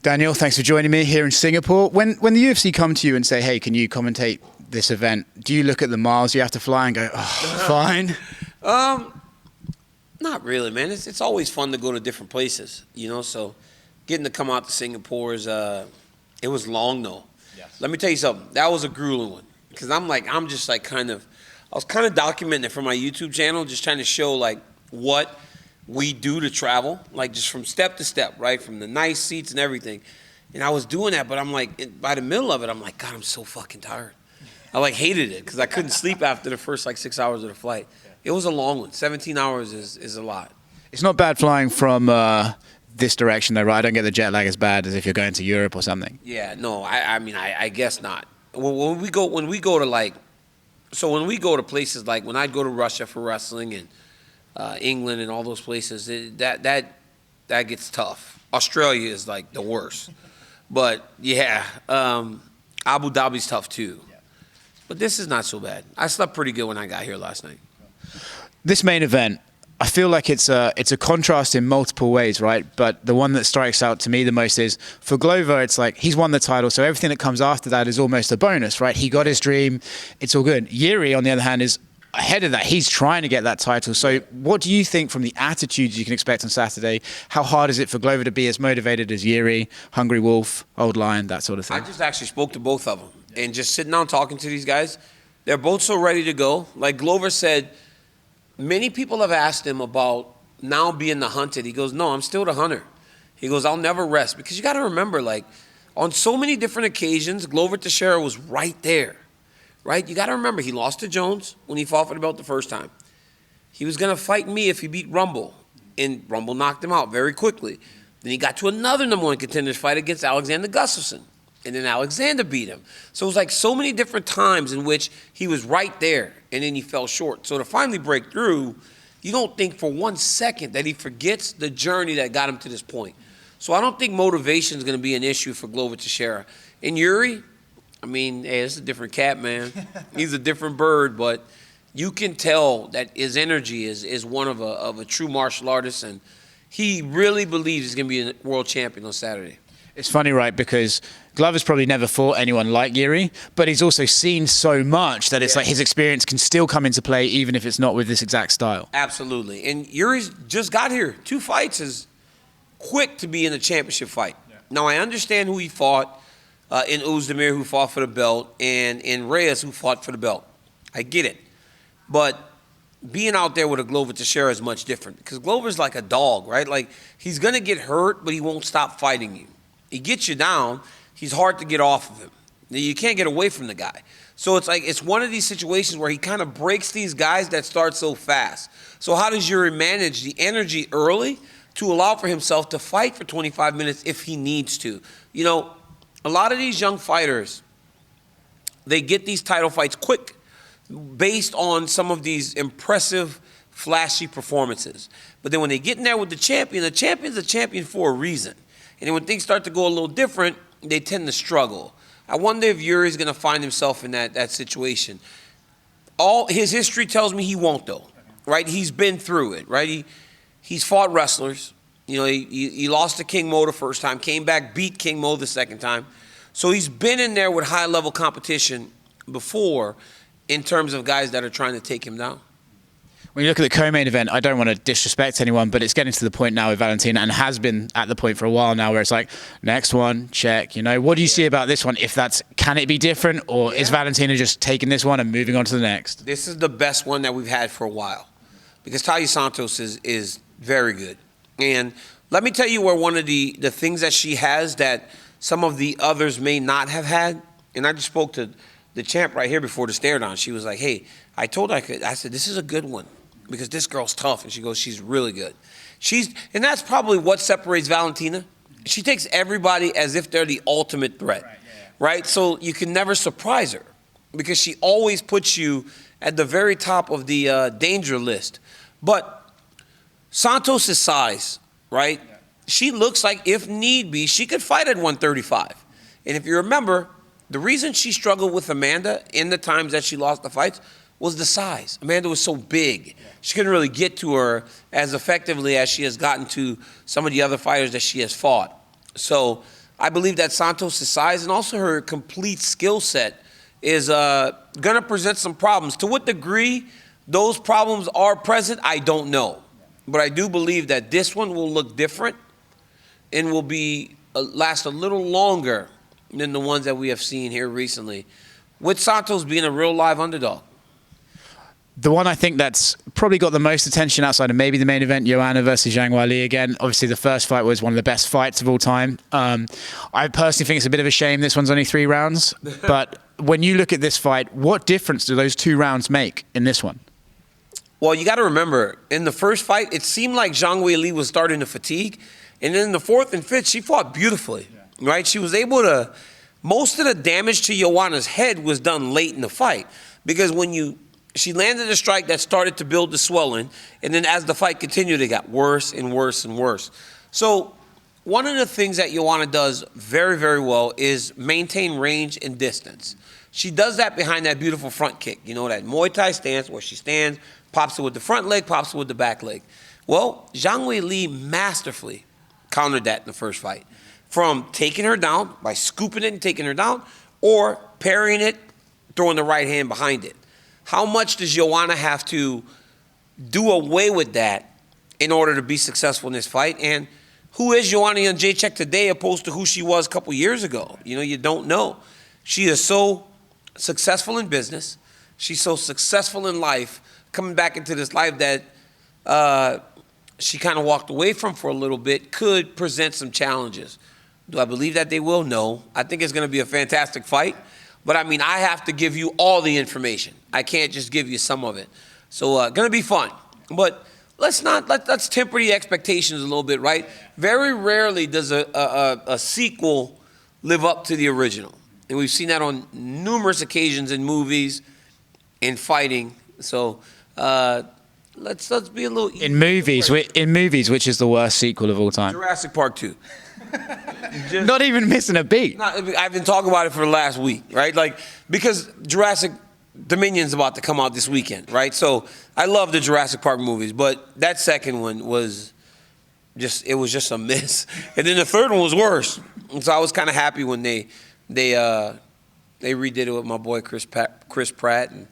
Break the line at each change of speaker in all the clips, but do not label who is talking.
Daniel, thanks for joining me here in Singapore. When the UFC come to you and say, hey, can you commentate this event, do you look at the miles you have to fly and go, oh, fine?
Not really, man. It's always fun to go to different places, you know, so getting to come out to Singapore is, it was long though. Yes. Let me tell you something, that was a grueling one, because I was kind of documenting it for my YouTube channel, just trying to show like what we do to travel, like just from step to step, right? From the nice seats and everything. And I was doing that, but I'm like, by the middle of it, I'm like, God, I'm so fucking tired. I like hated it because I couldn't sleep after the first like 6 hours of the flight. It was a long one. 17 hours is a lot.
It's not bad flying from this direction though, right? I don't get the jet lag as bad as if you're going to Europe or something.
Yeah, no, I mean, I guess not. When we go to places like when I'd go to Russia for wrestling and England and all those places, that gets tough. Australia is like the worst. But yeah, Abu Dhabi's tough too. But this is not so bad. I slept pretty good when I got here last night.
This main event, I feel like it's a contrast in multiple ways, right? But the one that strikes out to me the most is, for Glover, it's like he's won the title, so everything that comes after that is almost a bonus, right? He got his dream, it's all good. Yuri, on the other hand, is ahead of that. He's trying to get that title. So what do you think from the attitudes you can expect on Saturday? How hard is it for Glover to be as motivated as Yuri, Hungry Wolf, Old Lion, that sort of thing?
I just actually spoke to both of them. And just sitting down talking to these guys, they're both so ready to go. Like Glover said, many people have asked him about now being the hunted. He goes, no, I'm still the hunter. He goes, I'll never rest. Because you got to remember, like, on so many different occasions, Glover Teixeira was right there, right? You got to remember, he lost to Jones when he fought for the belt the first time. He was going to fight me if he beat Rumble, and Rumble knocked him out very quickly. Then he got to another #1 contenders fight against Alexander Gustafsson, and then Alexander beat him. So it was like so many different times in which he was right there, and then he fell short. So to finally break through, you don't think for 1 second that he forgets the journey that got him to this point. So I don't think motivation is going to be an issue for Glover Teixeira. And Yuri, I mean, hey, it's a different cat, man. He's a different bird, but you can tell that his energy is one of a true martial artist, and he really believes he's going to be a world champion on Saturday.
It's funny, right, because Glover's probably never fought anyone like Yuri, but he's also seen so much that it's like his experience can still come into play even if it's not with this exact style.
Absolutely. And Yuri's just got here. 2 fights is quick to be in a championship fight. Yeah. Now, I understand who he fought in Ozdemir, who fought for the belt, and in Reyes, who fought for the belt. I get it. But being out there with a Glover Teixeira is much different because Glover's like a dog, right? Like, he's going to get hurt, but he won't stop fighting you. He gets you down, he's hard to get off of him. You can't get away from the guy. So it's like, it's one of these situations where he kind of breaks these guys that start so fast. So how does Yuri manage the energy early to allow for himself to fight for 25 minutes if he needs to? You know, a lot of these young fighters, they get these title fights quick based on some of these impressive, flashy performances. But then when they get in there with the champion's a champion for a reason. And then when things start to go a little different, they tend to struggle. I wonder if Yuri's going to find himself in that situation. All his history tells me he won't, though, right? He's been through it, right? He's fought wrestlers. You know, he lost to King Mo the first time, came back, beat King Mo the second time. So he's been in there with high-level competition before in terms of guys that are trying to take him down.
When you look at the co-main event, I don't want to disrespect anyone, but it's getting to the point now with Valentina, and has been at the point for a while now, where it's like, next one, check. You know, what do you see about this one? Can it be different, or is Valentina just taking this one and moving on to the next?
This is the best one that we've had for a while, because Taila Santos is very good. And let me tell you where one of the things that she has that some of the others may not have had, and I just spoke to the champ right here before the stare down. She was like, hey, I told her I said, this is a good one, because this girl's tough. And she goes, she's really good. And that's probably what separates Valentina. She takes everybody as if they're the ultimate threat, right? So you can never surprise her, because she always puts you at the very top of the danger list. But Santos' size, right? Yeah. She looks like, if need be, she could fight at 135. And if you remember, the reason she struggled with Amanda in the times that she lost the fights was the size. Amanda was so big. She couldn't really get to her as effectively as she has gotten to some of the other fighters that she has fought. So I believe that Santos' size and also her complete skill set is going to present some problems. To what degree those problems are present, I don't know. But I do believe that this one will look different and will be last a little longer than the ones that we have seen here recently, with Santos being a real live underdog.
The one I think that's probably got the most attention outside of maybe the main event, Joanna versus Zhang Weili again. Obviously, the first fight was one of the best fights of all time. I personally think it's a bit of a shame this one's only 3 rounds. But when you look at this fight, what difference do those 2 rounds make in this one?
Well, you got to remember, in the first fight, it seemed like Zhang Weili was starting to fatigue. And then in the 4th and 5th, she fought beautifully, right? She was able to, most of the damage to Joanna's head was done late in the fight. Because when she landed a strike that started to build the swelling, and then as the fight continued, it got worse and worse and worse. So one of the things that Joanna does very, very well is maintain range and distance. She does that behind that beautiful front kick. You know, that Muay Thai stance where she stands, pops it with the front leg, pops it with the back leg. Well, Zhang Weili masterfully countered that in the first fight. From taking her down, by scooping it and taking her down, or parrying it, throwing the right hand behind it. How much does Joanna have to do away with that in order to be successful in this fight? And who is Joanna Jędrzejczyk today opposed to who she was a couple years ago? You know, you don't know. She is so successful in business. She's so successful in life, coming back into this life that she kind of walked away from for a little bit, could present some challenges. Do I believe that they will? No. I think it's going to be a fantastic fight. But, I mean, I have to give you all the information. I can't just give you some of it. So, going to be fun. But let's temper the expectations a little bit, right? Very rarely does a sequel live up to the original. And we've seen that on numerous occasions in movies, in fighting. So, let's be a little...
In movies, which is the worst sequel of all time?
Jurassic Park 2.
Not even missing a beat.
I've been talking about it for the last week, right? Like, because Jurassic Dominion's about to come out this weekend, right? So I love the Jurassic Park movies, but that second one was just a miss. And then the third one was worse. And so I was kind of happy when they redid it with my boy Chris Pratt, and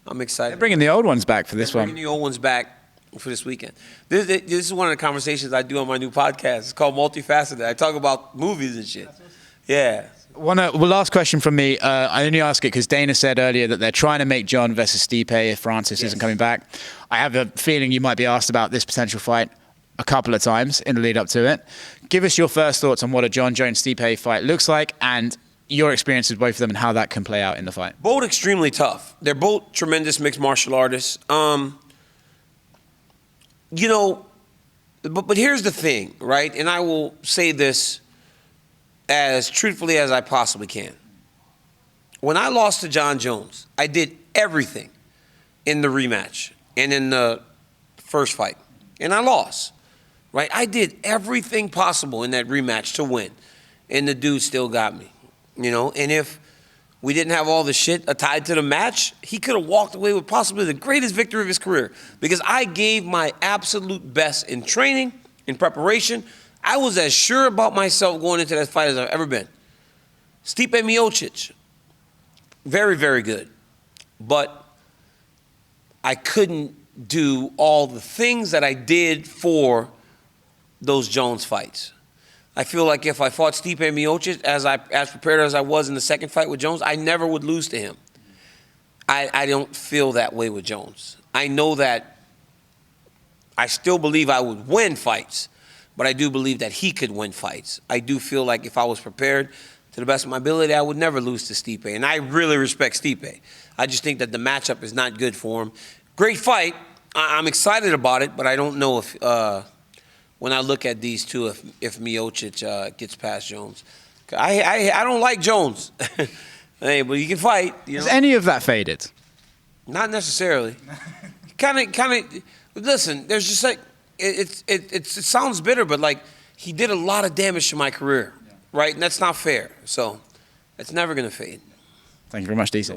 I'm excited.
They're bringing the old ones back for this one.
Bringing the old ones back for this weekend. This is one of the conversations I do on my new podcast. It's called Multifaceted. I talk about movies and shit. Yeah.
Last question from me. I only ask it because Dana said earlier that they're trying to make Jon versus Stipe if Francis isn't coming back. I have a feeling you might be asked about this potential fight a couple of times in the lead up to it. Give us your first thoughts on what a Jon Jones-Stipe fight looks like and your experience with both of them and how that can play out in the fight.
Both extremely tough. They're both tremendous mixed martial artists. You know, but here's the thing, right? And I will say this as truthfully as I possibly can. When I lost to Jon Jones, I did everything in the rematch and in the first fight, and I lost, right? I did everything possible in that rematch to win, and the dude still got me, you know? And if we didn't have all the shit tied to the match, he could have walked away with possibly the greatest victory of his career because I gave my absolute best in training, in preparation. I was as sure about myself going into that fight as I've ever been. Stipe Miocic, very, very good. But I couldn't do all the things that I did for those Jones fights. I feel like if I fought Stipe Miocic as prepared as I was in the second fight with Jones, I never would lose to him. I don't feel that way with Jones. I know that I still believe I would win fights, but I do believe that he could win fights. I do feel like if I was prepared to the best of my ability, I would never lose to Stipe. And I really respect Stipe. I just think that the matchup is not good for him. Great fight. I'm excited about it, but I don't know if... when I look at these two, if Miocic gets past Jones. I don't like Jones. Hey, but you can fight. You know?
Has any of that faded?
Not necessarily. Kind of. Listen, there's just like, it sounds bitter, but like, he did a lot of damage to my career, right? And that's not fair. So, it's never going to fade.
Thank you very much, DC.